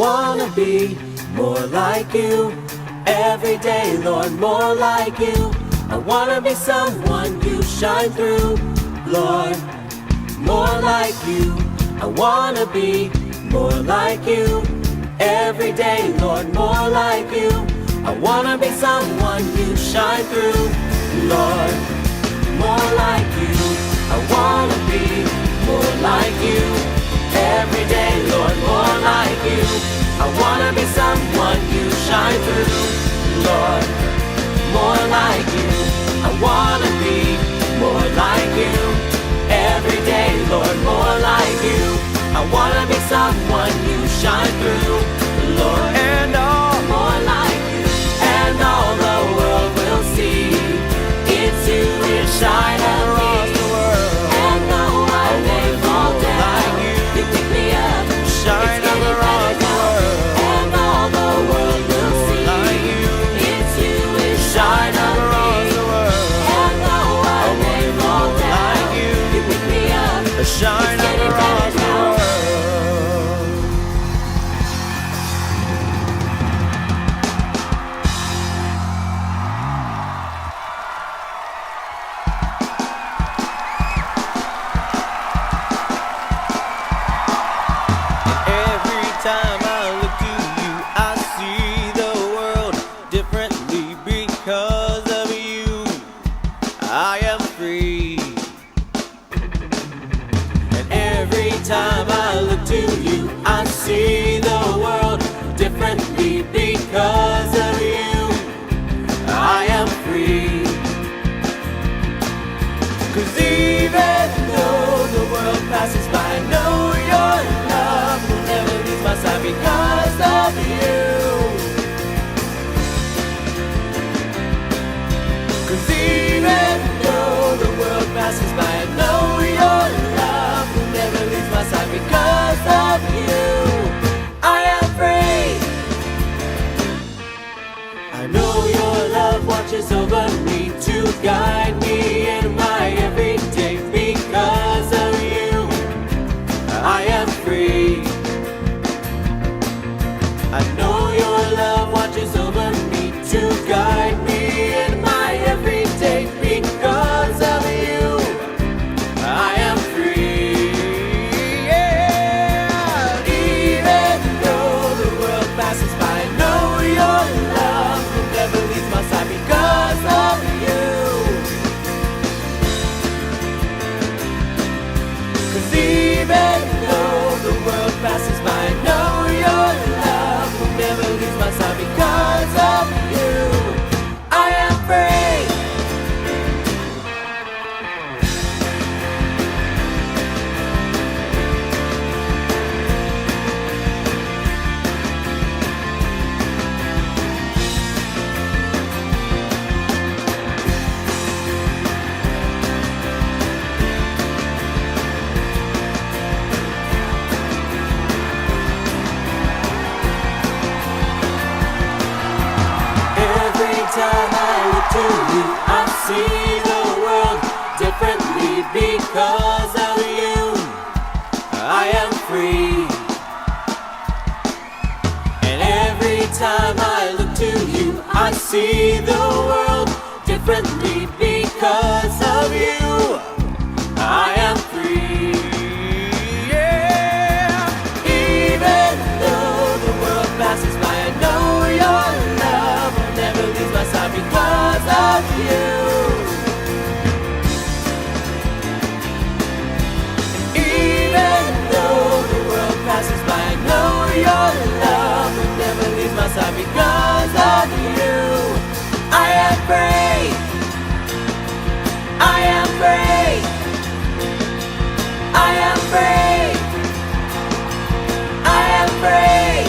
wanna be more like you. Every day, Lord, more like you. I wanna be someone you shine through, Lord, more like you. I wanna be more like you. Every day, Lord, more like you. I wanna be someone you shine through, Lord, more like you. I wanna be more like you. Every day, Lord, more like you. I wanna be someone you shine through, Lord, more like you. I wanna be more like you. Every day, Lord, more like you. I wanna be someone you shine through, Lord, and all more like you. And all the world will see it's you that shine across the world. And though I may fall down, you pick me up, shine across the world. And all the world will see it's you that shine across the world. And though I may fall down, you pick me up, shine across the world. Every time I look to you, I see the world differently because of you. I am free. And every time I look to you, I see the world differently because of you. I am free. 'Cause even though the world passes by, I know your love will never leave my side because of you. 'Cause even though the world passes by, I know your love will never leave my side because of you. I am free. I know your love watches over me to guide me in my everyday because of you. I am free. I know your love watches over me to guide me in my everyday because of you. I am free. Yeah. Even though the world passes by, I know your love will never leave my side because of you. 'Cause even though the world passes by, I know your love will never leave my side because of you. I am free. Every time I look to you, I see the world differently because of you. I am free. And every time I look to you, I see the world differently because of you. I am free. Yeah. Even though the world passes by, I know your love will never leave my side because of you. Even though the world passes by, I know your love will never leave my side because of you. I am free. I am free. I am free. I am free.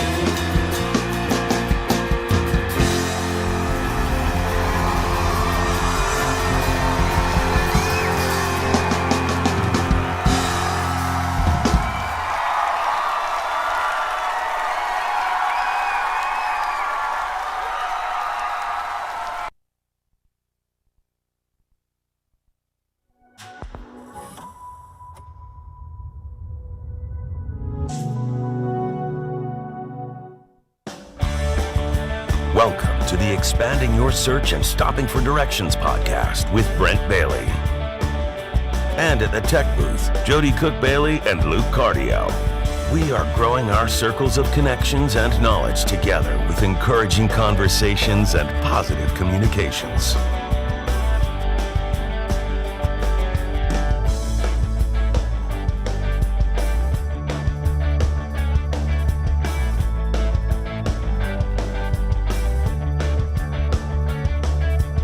Expanding Your Search and Stopping for Directions podcast with Brent Bailey. And at the tech booth, Jody Cook-Bailey and Luke Cardiel. We are growing our circles of connections and knowledge together with encouraging conversations and positive communications.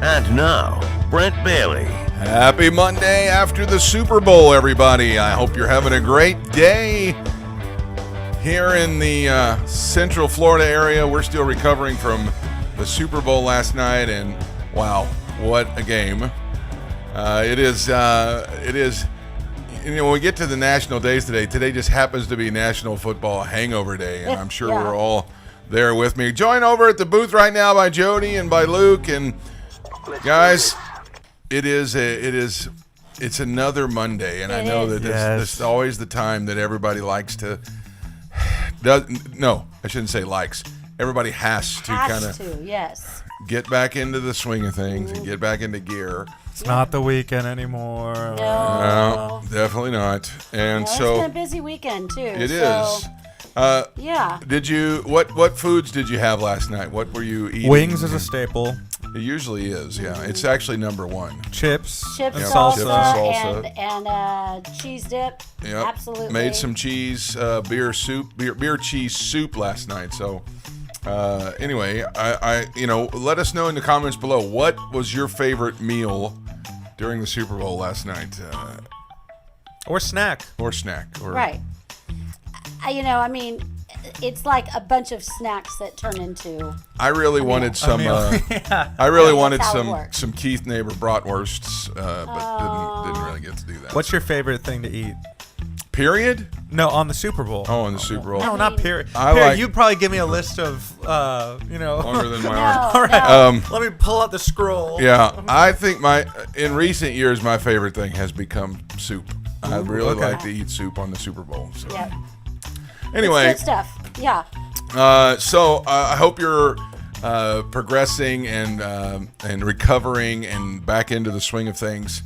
And now, Brent Bailey. Happy Monday after the Super Bowl, everybody. I hope you're having a great day. Here in the Central Florida area, we're still recovering from the Super Bowl last night, and wow, what a game. It is, you know, when we get to the national days today just happens to be National Football Hangover Day, and I'm sure we're all there with me. Joined over at the booth right now by Jody and by Luke, and guys, it's another Monday, and I know that this is always the time that everybody likes to. No, I shouldn't say likes. Everybody has to kind of get back into the swing of things and get back into gear. It's not the weekend anymore. No, definitely not. And so it's been a busy weekend too. It is. Yeah. Did you what foods did you have last night? What were you eating? Wings is a staple. It usually is, yeah. It's actually number one. Chips and salsa. And cheese dip. Yep. Absolutely. Made some cheese, beer cheese soup last night. So anyway, I let us know in the comments below, what was your favorite meal during the Super Bowl last night? Or snack. Right. It's like a bunch of snacks that turn into. I really wanted some. I really wanted some Keith Neighbor bratwursts, but didn't really get to do that. What's your favorite thing to eat? Period? No, on the Super Bowl. Oh, on the Super Bowl. No, not period. You'd probably give me a list of, longer than my arm. All right. Let me pull out the scroll. Yeah, I think in recent years, my favorite thing has become soup. I really like to eat soup on the Super Bowl. So. Yep. Anyway, it's good stuff. Yeah. So I hope you're progressing and recovering and back into the swing of things.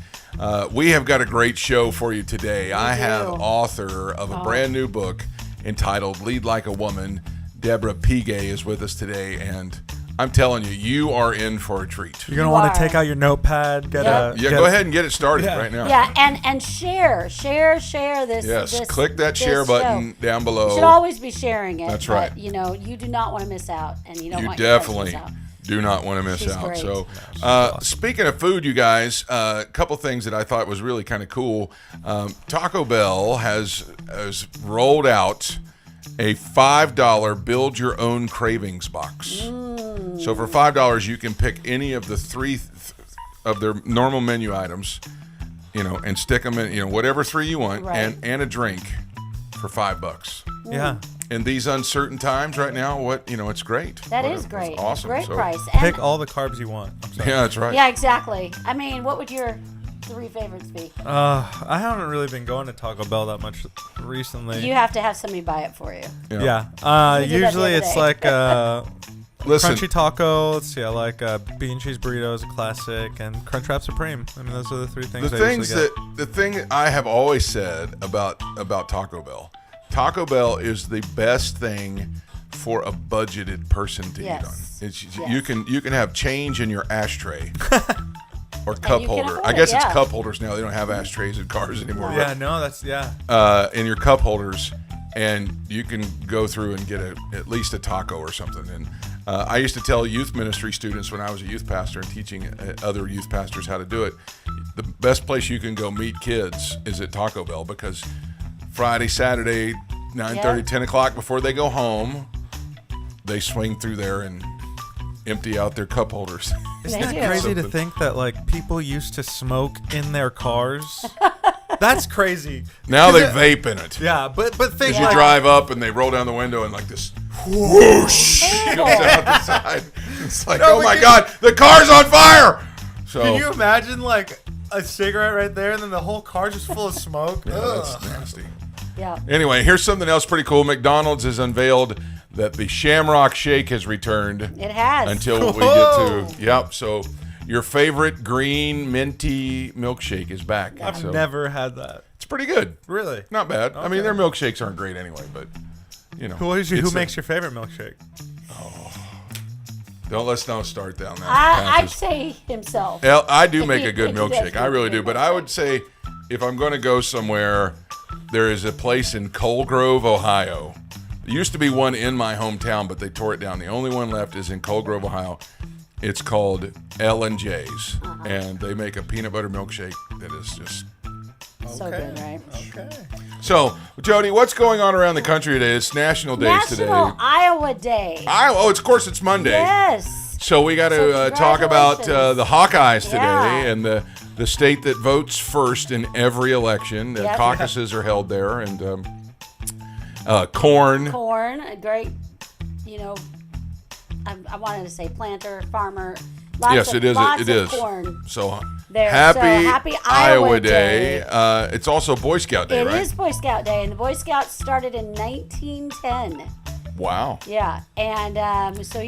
We have got a great show for you today. I have author of a brand new book entitled "Lead Like a Woman." Deborah Pegeus is with us today, and I'm telling you, you are in for a treat. You're gonna want to take out your notepad. Go ahead and get it started right now. Yeah, and share this. Yes, click that share button down below. You should always be sharing it. That's right. But, you do not want to miss out, and you don't want definitely your friends do not want to miss She's out. Great. So, speaking of food, you guys, a couple things that I thought was really kind of cool. Taco Bell has rolled out a $5 build your own cravings box. So for $5 you can pick any of the three of their normal menu items, and stick them in, whatever three you want, and a drink for $5. Yeah. In these uncertain times right now, it's great. That is great. It's awesome. Great price. Pick all the carbs you want. Yeah, that's right. Yeah, exactly. What would your 3 favorites be? I haven't really been going to Taco Bell that much recently. You have to have somebody buy it for you. Yeah. Usually it's like crunchy taco. Let's see. I like bean cheese burritos, a classic, and Crunchwrap Supreme. Those are the 3 things. The thing I have always said about Taco Bell. Taco Bell is the best thing for a budgeted person to eat on. You can have change in your ashtray. Or cup holder. I guess it's cup holders now. They don't have ashtrays in cars anymore. Yeah, in your cup holders, and you can go through and get at least a taco or something. And I used to tell youth ministry students when I was a youth pastor and teaching other youth pastors how to do it, the best place you can go meet kids is at Taco Bell, because Friday, Saturday, 9:30, 10 o'clock before they go home, they swing through there and empty out their cup holders. Isn't that crazy to think that people used to smoke in their cars? That's crazy. Now they vape in it. Yeah, but think as you drive up and they roll down the window and this whoosh comes out the side. It's like, oh my God, the car's on fire. So can you imagine a cigarette right there and then the whole car's just full of smoke? Yeah, that's nasty. Yeah. Anyway, here's something else pretty cool. McDonald's has unveiled that the Shamrock Shake has returned. It has. Until we get to, yep. So your favorite green minty milkshake is back. I've So never had that. it's pretty good. Really? Not bad. I mean, Okay. their milkshakes aren't great anyway, but you know. Who it's makes your favorite milkshake? Let's start down that. I'd path. say himself. I do make a good He does milkshake. I make really a do. good But I would say if I'm going to go somewhere, there is a place in Coal Grove, Ohio. There used to be one in my hometown, but they tore it down. The only one left is in Coal Grove, Ohio. It's called L&J's, and they make a peanut butter milkshake that is just... So good, right? Okay. So, Jody, what's going on around the country today? It's National Days today. National Iowa Day. Of course, it's Monday. Yes. So we got to So talk about congratulations. the Hawkeyes today Yeah. and the state that votes first in every election. The Yep. caucuses are held there, and corn. Corn, a great, I wanted to say planter, farmer. Yes, it is. Lots It of is. corn. So There. happy So, Iowa Day. It's also Boy Scout Day, It right? is Boy Scout Day, and the Boy Scouts started in 1910. Wow. Yeah, and so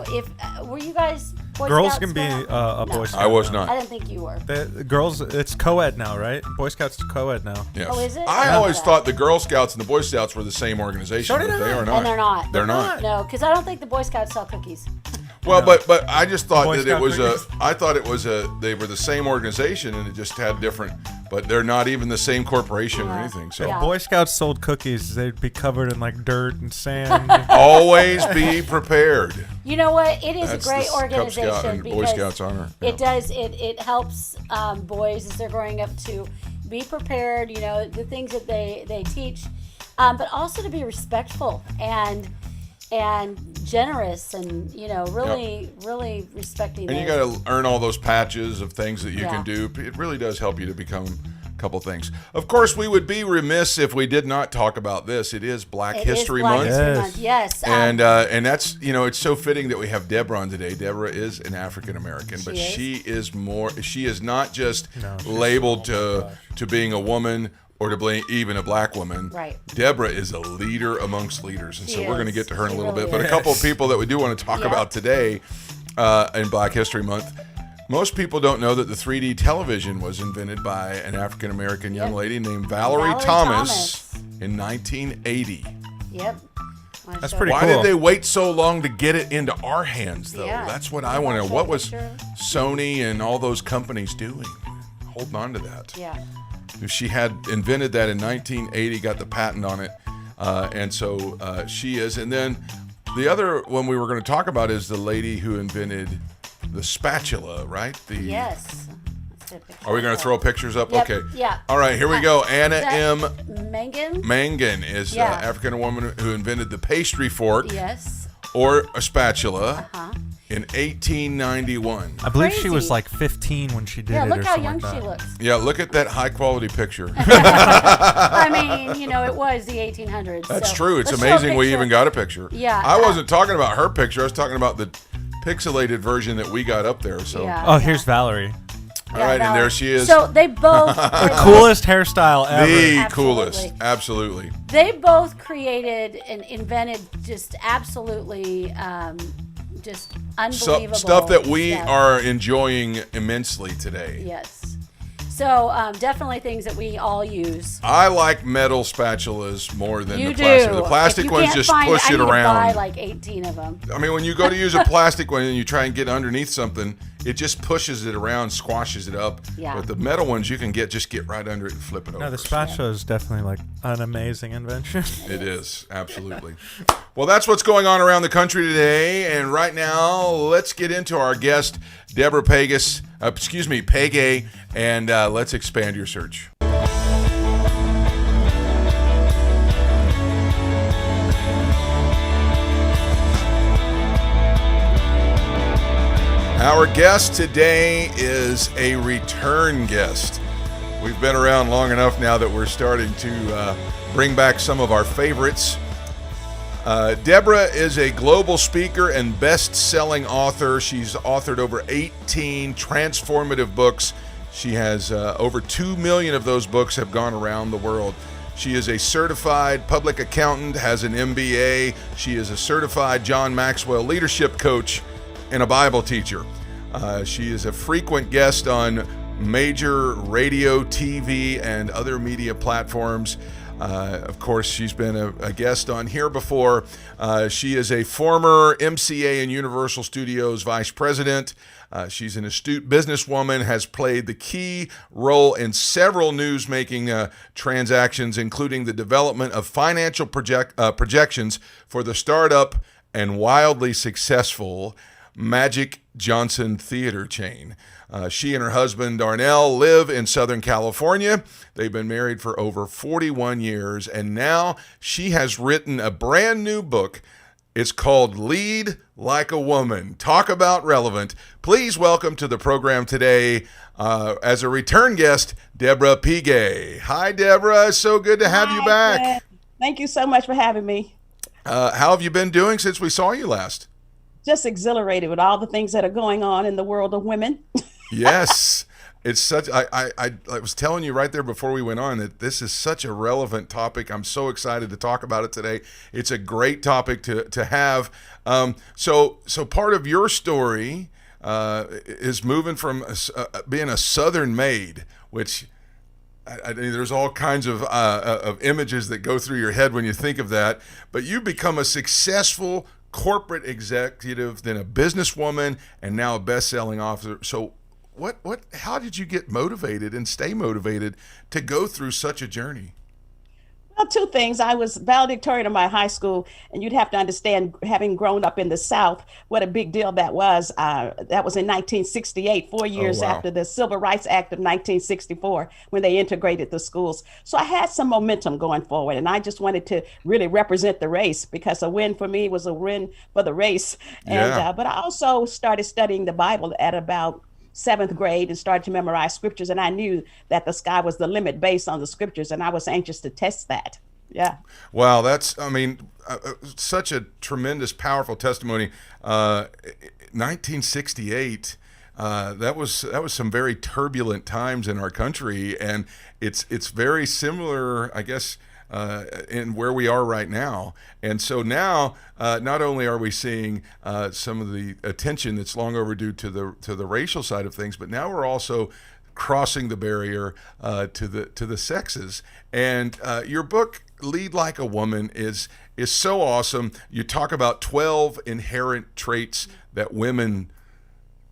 if were you guys Boy Girls Scouts can be now? a No. Boy Scout. I was now. not. I didn't think you were. The girls, it's co-ed now, right? Boy Scouts is co-ed now. Yes. Oh, is it? I Yeah. always thought the Girl Scouts and the Boy Scouts were the same organization, So did but they I. are not. And they're not. They're not. No, because I don't think the Boy Scouts sell cookies. Well, but I just thought Boy that Scout it was cookies. I thought it was they were the same organization and it just had different, but they're not even the same corporation or Yeah. anything. So Yeah. Boy Scouts sold cookies. They'd be covered in like dirt and sand. always be prepared. You know what? It is That's a great the Cub organization Scout and Boy because Scouts honor. it does. It helps boys as they're growing up to be prepared. The things that they teach, but also to be respectful and generous and really respecting. And you those. got to earn all those patches of things that you Yeah. can do. It really does help you to become a couple things. Of course, we would be remiss if we did not talk about this. It is Black It is History Black Month. History Yes. Month. Yes. And that's it's so fitting that we have Deborah on today. Deborah is an African American, but She she is not just No, she's labeled to being a woman or to be even a black woman. Right. Deborah is a leader amongst leaders, and so She we're going to is. get to her in a She little really bit. But a is. couple of people that we do want to talk Yeah. about today in Black History Month. Most people don't know that the 3D television was invented by an African American young Yep. lady named Valerie Valerie Thomas in 1980. Yep. That's pretty Why cool. did they wait so long to get it into our hands, though? Yeah. That's what I You want to wanna know. show What a was picture? Sony and all those companies doing? Holding on to that. Yeah. She had invented that in 1980, got the patent on it, and so she is. And then the other one we were going to talk about is the lady who invented the spatula, right? Yes. Let's get a picture Are we going of to her. throw pictures up? Yep, Okay. yeah. All right, here we go. Anna That- M. Mangan? Mangan is Yeah. African woman who invented the pastry fork Yes. or a spatula Uh-huh. in 1891. I believe she was Crazy. like 15 when she did Yeah, it. look or how something young like she that. looks. Yeah, look at that high quality picture. I mean, it was the 1800s. That's so true. It's let's show a amazing we picture. even got a picture. Yeah, I wasn't talking about her picture. I was talking about the pixelated version that we got up there. So, Yeah. Oh, here's Valerie. all right, and Valerie. there she is. So they both Coolest hairstyle ever. the Absolutely. coolest. Absolutely. they both created and invented just absolutely just unbelievable Stuff that we stuff. are enjoying immensely today. Yes. So definitely things that we all use. I like metal spatulas more than You the do. plastic. The If plastic you ones can't just find push I it need to buy around. like 18 of them. I mean, when you go to use a plastic one and you try and get underneath something, it just pushes it around, squashes it up. Yeah. But the metal ones, you can just get right under it and flip it over. No, the spatula is definitely like an amazing invention. It is, absolutely. Well, that's what's going on around the country today. And right now, let's get into our guest, Deborah Pegeus, Pege, and let's expand your search. Our guest today is a return guest. We've been around long enough now that we're starting to bring back some of our favorites. Deborah is a global speaker and best-selling author. She's authored over 18 transformative books. She has over 2 million of those books have gone around the world. She is a certified public accountant, has an MBA. She is a certified John Maxwell leadership coach and a Bible teacher. She is a frequent guest on major radio, TV, and other media platforms. Of course, she's been a guest on here before. She is a former MCA and Universal Studios vice president. She's an astute businesswoman, has played the key role in several news-making transactions, including the development of financial projections for the startup and wildly successful Magic Johnson theater chain. She and her husband, Darnell, live in Southern California. They've been married for over 41 years, and now she has written a brand new book. It's called Lead Like a Woman. Talk about relevant. Please welcome to the program today, as a return guest, Deborah Pegeus. Hi, Deborah. So good to have you back. Fred. Thank you so much for having me. How have you been doing since we saw you last? Just exhilarated with all the things that are going on in the world of women. Yes. It's such, I was telling you right there before we went on that this is such a relevant topic. I'm so excited to talk about it today. It's a great topic to have. So part of your story is moving from being a Southern maid, which there's all kinds of images that go through your head when you think of that. But you become a successful corporate executive, then a businesswoman, and now a best-selling author. So how did you get motivated and stay motivated to go through such a journey? Well, two things. I was valedictorian of my high school, and you'd have to understand, having grown up in the South, what a big deal that was. That was in 1968, 4 years after the Civil Rights Act of 1964, when they integrated the schools. So I had some momentum going forward, and I just wanted to really represent the race, because a win for me was a win for the race. And but I also started studying the Bible at about 7th grade and started to memorize scriptures. And I knew that the sky was the limit based on the scriptures. And I was anxious to test that. Yeah. Wow. That's, such a tremendous, powerful testimony. 1968, that was some very turbulent times in our country. And it's very similar, I guess, in where we are right now. And so now, not only are we seeing some of the attention that's long overdue to the racial side of things, but now we're also crossing the barrier to the sexes. And your book, Lead Like a Woman, is so awesome. You talk about 12 inherent traits that women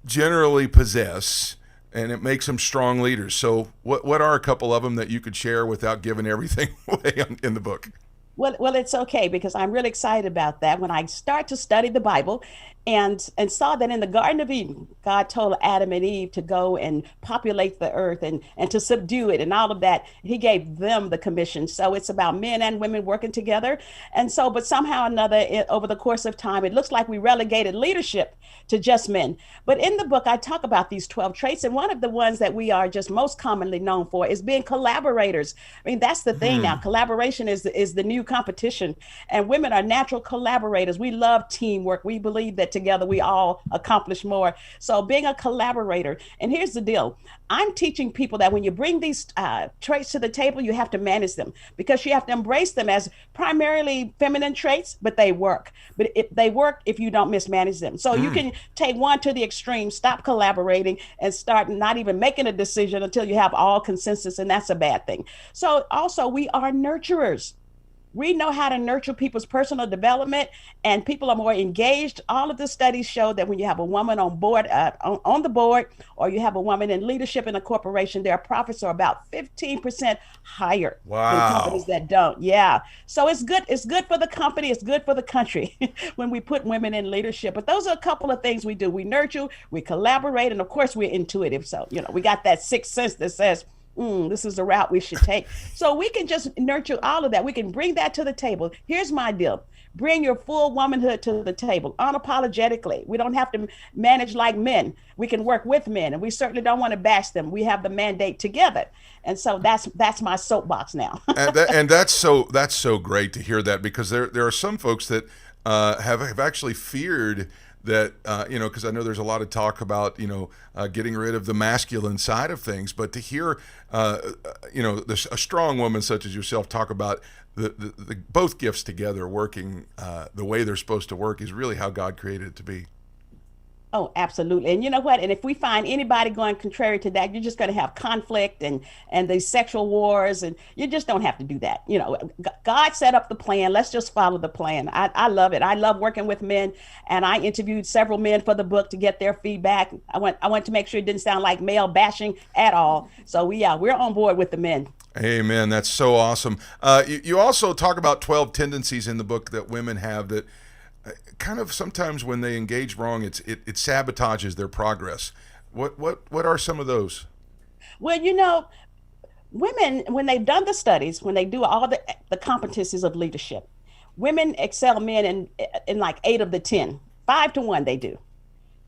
generally possess, and it makes them strong leaders. So what are a couple of them that you could share without giving everything away in the book? Well, it's okay, because I'm really excited about that. When I start to study the Bible and saw that in the Garden of Eden, God told Adam and Eve to go and populate the earth and to subdue it and all of that. He gave them the commission. So it's about men and women working together. And so, but somehow or another, over the course of time, it looks like we relegated leadership to just men. But in the book, I talk about these 12 traits. And one of the ones that we are just most commonly known for is being collaborators. I mean, that's the thing now. Collaboration is the new competition. And women are natural collaborators. We love teamwork. We believe that together we all accomplish more. So being a collaborator. And here's the deal. I'm teaching people that when you bring these traits to the table, you have to manage them, because you have to embrace them as primarily feminine traits, but they work. But they work if you don't mismanage them. So you can take one to the extreme, stop collaborating, and start not even making a decision until you have all consensus, and that's a bad thing. So also, we are nurturers. We know how to nurture people's personal development, and people are more engaged. All of the studies show that when you have a woman on board, on the board, or you have a woman in leadership in a corporation, their profits are about 15% higher than companies that don't. Yeah. So it's good. It's good for the company. It's good for the country when we put women in leadership. But those are a couple of things we do. We nurture, we collaborate, and of course we're intuitive. So, we got that sixth sense that says, this is the route we should take. So we can just nurture all of that. We can bring that to the table. Here's my deal. Bring your full womanhood to the table, unapologetically. We don't have to manage like men. We can work with men, and we certainly don't want to bash them. We have the mandate together. And so that's my soapbox now. and that's so great to hear that, because there are some folks that have actually feared that, because I know there's a lot of talk about, getting rid of the masculine side of things, but to hear, a strong woman such as yourself talk about the both gifts together working the way they're supposed to work is really how God created it to be. Oh, absolutely. And you know what? And if we find anybody going contrary to that, you're just going to have conflict and these sexual wars, and you just don't have to do that. God set up the plan. Let's just follow the plan. I love it. I love working with men, and I interviewed several men for the book to get their feedback. I want to make sure it didn't sound like male bashing at all. So we're on board with the men. Amen. That's so awesome. You also talk about 12 tendencies in the book that women have that kind of sometimes when they engage wrong, it sabotages their progress. What are some of those? Well, women, when they've done the studies, when they do all the competencies of leadership, women excel men in like 8 of the 10, 5 to 1 they do.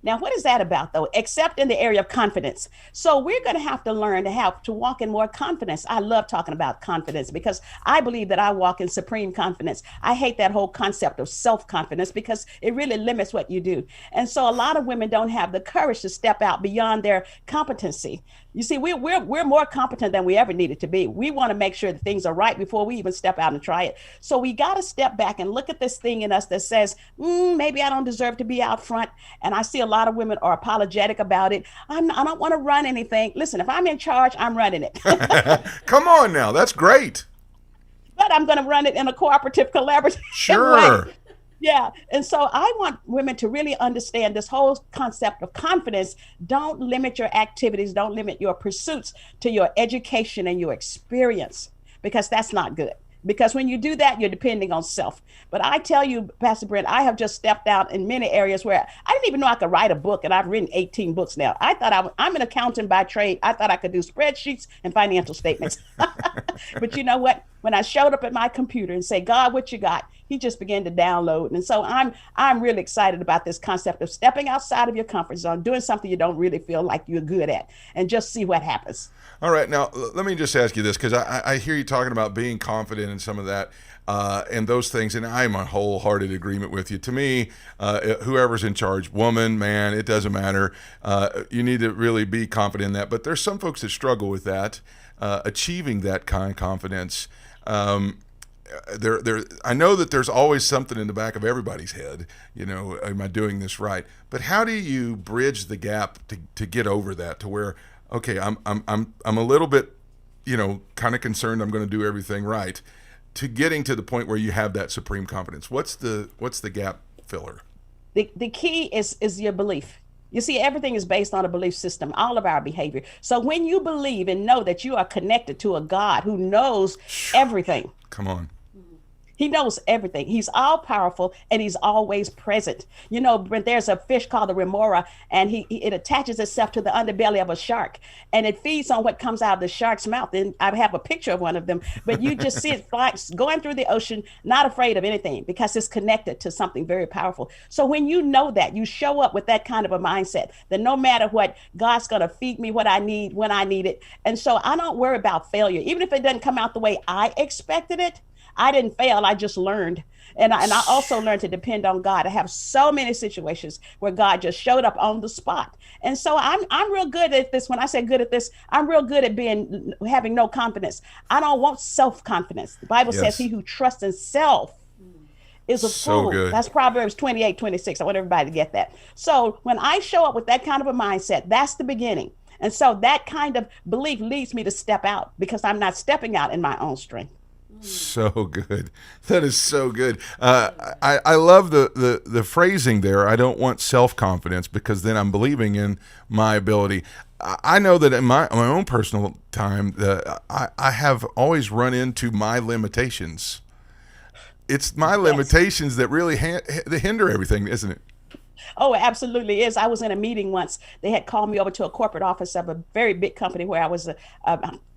Now, what is that about, though? Except in the area of confidence. So we're going to have to learn to walk in more confidence. I love talking about confidence because I believe that I walk in supreme confidence. I hate that whole concept of self-confidence because it really limits what you do. And so a lot of women don't have the courage to step out beyond their competency. You see, we're more competent than we ever needed to be. We want to make sure that things are right before we even step out and try it. So we got to step back and look at this thing in us that says, maybe I don't deserve to be out front. And I see a lot of women are apologetic about it. I don't want to run anything. Listen, if I'm in charge, I'm running it. Come on now, that's great. But I'm going to run it in a cooperative, collaborative Sure. way. Yeah. And so I want women to really understand this whole concept of confidence. Don't limit your activities. Don't limit your pursuits to your education and your experience, because that's not good. Because when you do that, you're depending on self. But I tell you, Pastor Brent, I have just stepped out in many areas where I didn't even know I could write a book, and I've written 18 books now. I thought I'm an accountant by trade. I thought I could do spreadsheets and financial statements. But you know what? When I showed up at my computer and say, God, what you got? He just began to download. And so I'm really excited about this concept of stepping outside of your comfort zone, doing something you don't really feel like you're good at, and just see what happens. All right. Now, let me just ask you this, because I hear you talking about being confident in some of that and those things, and I'm in wholehearted agreement with you. To me, whoever's in charge, woman, man, it doesn't matter. You need to really be confident in that. But there's some folks that struggle with that, achieving that kind of confidence. I know that there's always something in the back of everybody's head, am I doing this right? But how do you bridge the gap to get over that, to where, okay, I'm a little bit, kind of concerned I'm going to do everything right, to getting to the point where you have that supreme confidence? What's the gap filler? The key is your belief. You see, everything is based on a belief system, all of our behavior. So when you believe and know that you are connected to a God who knows everything. Come on. He knows everything. He's all powerful, and he's always present. There's a fish called the remora, and it attaches itself to the underbelly of a shark, and it feeds on what comes out of the shark's mouth. And I have a picture of one of them, but you just see it going through the ocean, not afraid of anything, because it's connected to something very powerful. So when you know that, you show up with that kind of a mindset that no matter what, God's going to feed me what I need when I need it. And so I don't worry about failure. Even if it doesn't come out the way I expected it, I didn't fail. I just learned. And I also learned to depend on God. I have so many situations where God just showed up on the spot. And so I'm real good at this. When I say good at this, I'm real good at having no confidence. I don't want self-confidence. The Bible says he who trusts in self is a fool. Good. That's Proverbs 28:26. I want everybody to get that. So when I show up with that kind of a mindset, that's the beginning. And so that kind of belief leads me to step out, because I'm not stepping out in my own strength. So good. That is so good. I love the phrasing there. I don't want self-confidence, because then I'm believing in my ability. I know that in my own personal time, I have always run into my limitations. It's my limitations that really hinder everything, isn't it? Oh, it absolutely is. I was in a meeting once. They had called me over to a corporate office of a very big company where I was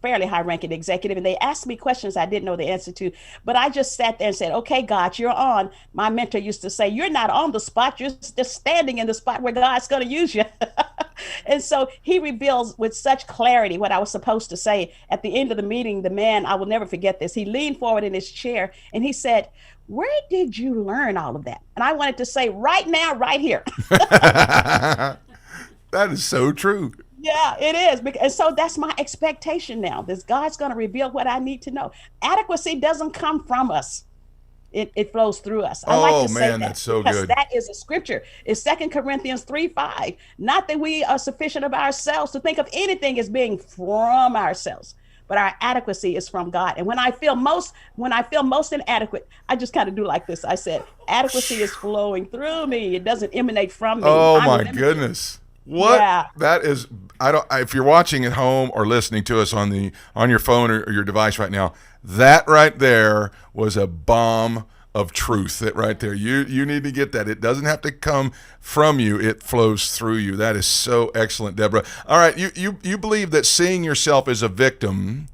fairly high-ranking executive, and they asked me questions I didn't know the answer to. But I just sat there and said, "Okay, God, you're on." My mentor used to say, "You're not on the spot. You're just standing in the spot where God's going to use you." And so he reveals with such clarity what I was supposed to say. At the end of the meeting, the man, I will never forget this, he leaned forward in his chair and he said, "Where did you learn all of that?" And I wanted to say, "Right now, right here." That is so true. Yeah, it is. And so that's my expectation now. This God's going to reveal what I need to know. Adequacy doesn't come from us. It flows through us. I like to say that's so because good. that is a scripture. It's 2 Corinthians 3:5. Not that we are sufficient of ourselves to think of anything as being from ourselves, but our adequacy is from God. And when I feel most inadequate, I just kind of do like this. I said, adequacy is flowing through me. It doesn't emanate from me. Oh my goodness. What? Yeah. That is, if you're watching at home or listening to us on your phone or your device right now, that right there was a bomb of truth. That right there, you need to get that. It doesn't have to come from you; it flows through you. That is so excellent, Deborah. All right, you believe that seeing yourself as a victim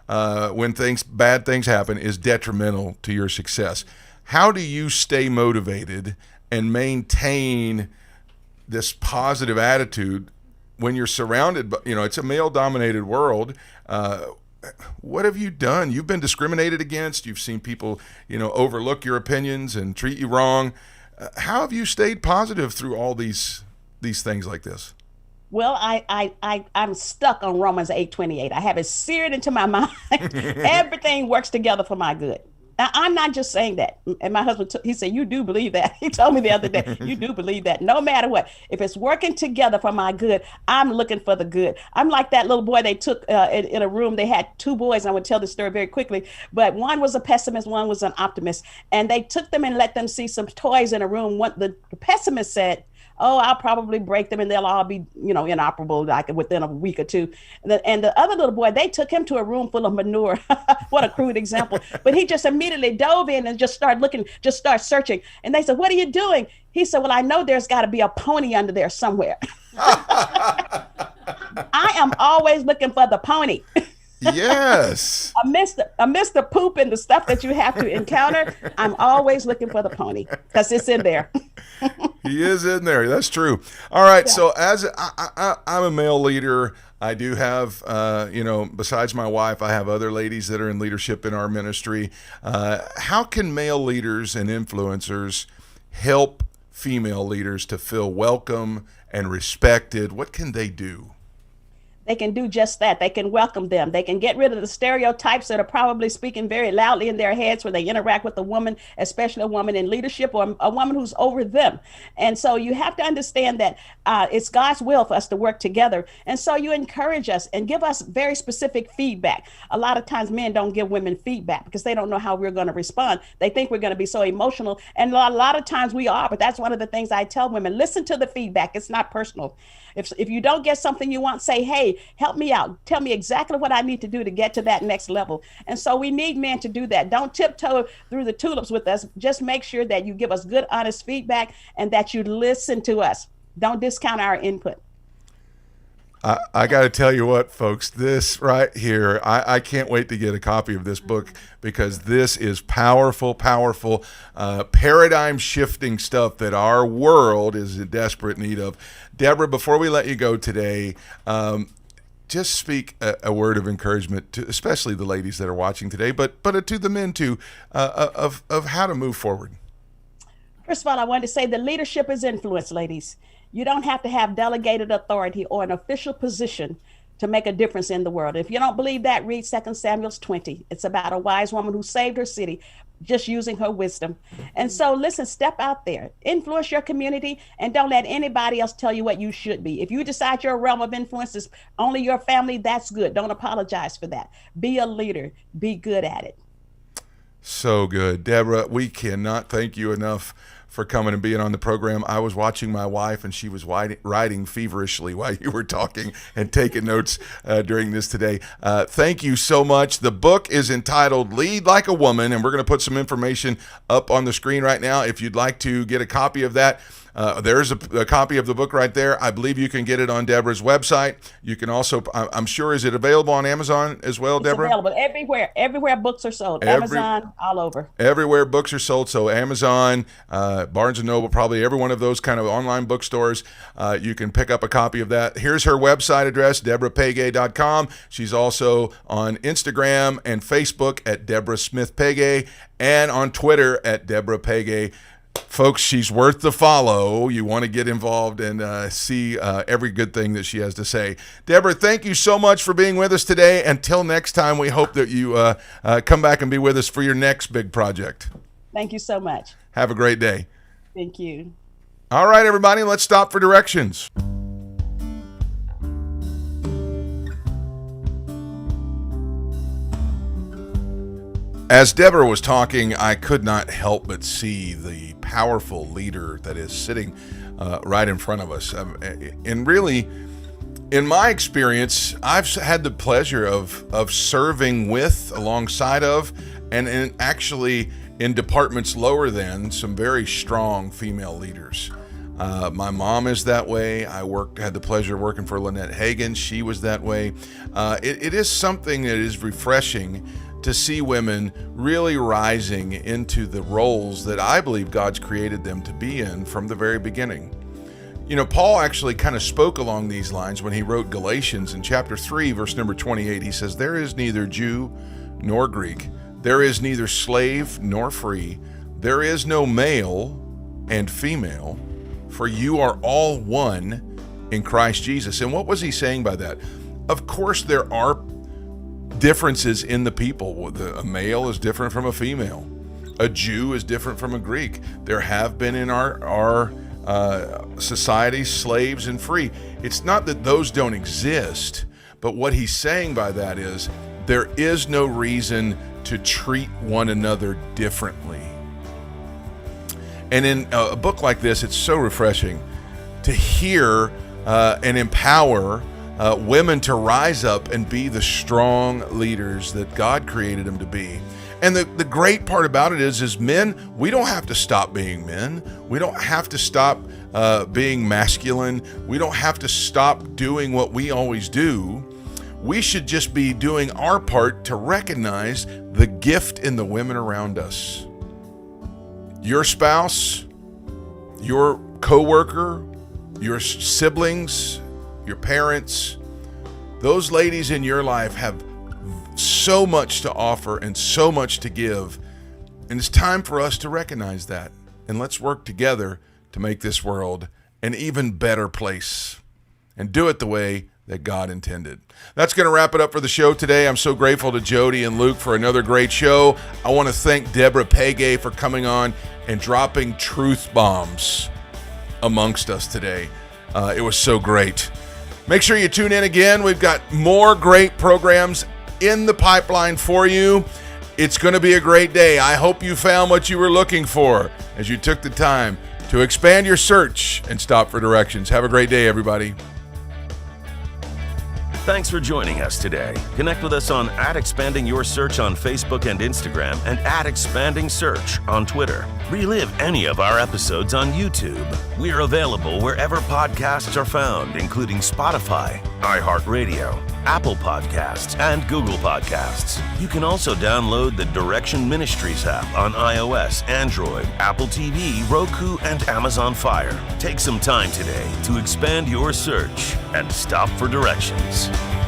when bad things happen is detrimental to your success. How do you stay motivated and maintain this positive attitude when you're surrounded by, it's a male-dominated world? What have you done? You've been discriminated against. You've seen people, overlook your opinions and treat you wrong. How have you stayed positive through all these things like this? Well, I'm stuck on Romans 8:28. I have it seared into my mind. Everything works together for my good. Now, I'm not just saying that. And my husband, he said, "You do believe that?" He told me the other day, "You do believe that. No matter what, if it's working together for my good, I'm looking for the good." I'm like that little boy they took in a room. They had two boys. I would tell the story very quickly. But one was a pessimist, one was an optimist. And they took them and let them see some toys in a room. The pessimist said, "Oh, I'll probably break them and they'll all be, inoperable like within a week or two." And the other little boy, they took him to a room full of manure. What a crude example. But he just immediately dove in and just started looking, just started searching. And they said, "What are you doing?" He said, "Well, I know there's got to be a pony under there somewhere." I am always looking for the pony. Yes. Amidst the poop and the stuff that you have to encounter, I'm always looking for the pony because it's in there. He is in there. That's true. All right. Yeah. So as I'm a male leader, I do have, besides my wife, I have other ladies that are in leadership in our ministry. How can male leaders and influencers help female leaders to feel welcome and respected? What can they do? They can do just that. They can welcome them. They can get rid of the stereotypes that are probably speaking very loudly in their heads when they interact with a woman, especially a woman in leadership or a woman who's over them. And so you have to understand that it's God's will for us to work together. And so you encourage us and give us very specific feedback. A lot of times men don't give women feedback because they don't know how we're going to respond. They think we're going to be so emotional. And a lot of times we are, but that's one of the things I tell women. Listen to the feedback. It's not personal. If you don't get something you want, say, "Hey, help me out. Tell me exactly what I need to do to get to that next level." And so we need men to do that. Don't tiptoe through the tulips with us. Just make sure that you give us good, honest feedback and that you listen to us. Don't discount our input. I got to tell you what, folks, this right here, I can't wait to get a copy of this book because this is powerful, paradigm shifting stuff that our world is in desperate need of. Deborah, before we let you go today, just speak a word of encouragement to especially the ladies that are watching today, but to the men too, of how to move forward. First of all, I wanted to say that leadership is influence, ladies. You don't have to have delegated authority or an official position to make a difference in the world. If you don't believe that, read 2 Samuel 20. It's about a wise woman who saved her city just using her wisdom. And so listen, step out there, influence your community, and don't let anybody else tell you what you should be. If you decide your realm of influence is only your family, that's good. Don't apologize for that. Be a leader. Be good at it. So good. Deborah, we cannot thank you enough for coming and being on the program. I was watching my wife, and she was writing feverishly while you were talking and taking notes during this today. Thank you so much. The book is entitled Lead Like a Woman, and we're going to put some information up on the screen right now. If you'd like to get a copy of that, there's a copy of the book right there. I believe you can get it on Deborah's website. You can also, I'm sure, is it available on Amazon as well, Deborah? It's available everywhere books are sold. Amazon, all over. Everywhere books are sold. So Amazon, Barnes & Noble, probably every one of those kind of online bookstores, you can pick up a copy of that. Here's her website address, deborahpege.com. She's also on Instagram and Facebook at Deborah Smith Pege, and on Twitter at Deborah Pege. Folks, she's worth the follow. You want to get involved and see every good thing that she has to say. Deborah, thank you so much for being with us today. Until next time, we hope that you come back and be with us for your next big project. Thank you so much. Have a great day. Thank you. All right, everybody, let's stop for directions. As Deborah was talking, I could not help but see the powerful leader that is sitting right in front of us. And really, in my experience, I've had the pleasure of serving with, alongside of, and actually in departments lower than some very strong female leaders. My mom is that way. I had the pleasure of working for Lynette Hagen. She was that way. It is something that is refreshing to see women really rising into the roles that I believe God's created them to be in from the very beginning. You know, Paul actually kind of spoke along these lines when he wrote Galatians in chapter 3, verse number 28. He says, "There is neither Jew nor Greek. There is neither slave nor free. There is no male and female, for you are all one in Christ Jesus." And what was he saying by that? Of course, there are differences in the people. A male is different from a female. A Jew is different from a Greek. There have been in our society slaves and free. It's not that those don't exist, but what he's saying by that is there is no reason to treat one another differently. And in a book like this, it's so refreshing to hear and empower women to rise up and be the strong leaders that God created them to be. And the great part about it is men, we don't have to stop being men. We don't have to stop being masculine. We don't have to stop doing what we always do. We should just be doing our part to recognize the gift in the women around us. Your spouse, your coworker, your siblings, your parents, those ladies in your life have so much to offer and so much to give. And it's time for us to recognize that. And let's work together to make this world an even better place and do it the way that God intended. That's going to wrap it up for the show today. I'm so grateful to Jody and Luke for another great show. I want to thank Deborah Pege for coming on and dropping truth bombs amongst us today. It was so great. Make sure you tune in again. We've got more great programs in the pipeline for you. It's going to be a great day. I hope you found what you were looking for as you took the time to expand your search and stop for directions. Have a great day, everybody. Thanks for joining us today. Connect with us on @ExpandingYourSearch on Facebook and Instagram and @ExpandingSearch on Twitter. Relive any of our episodes on YouTube. We're available wherever podcasts are found, including Spotify, iHeartRadio, Apple Podcasts, and Google Podcasts. You can also download the Direction Ministries app on iOS, Android, Apple TV, Roku, and Amazon Fire. Take some time today to expand your search and stop for directions.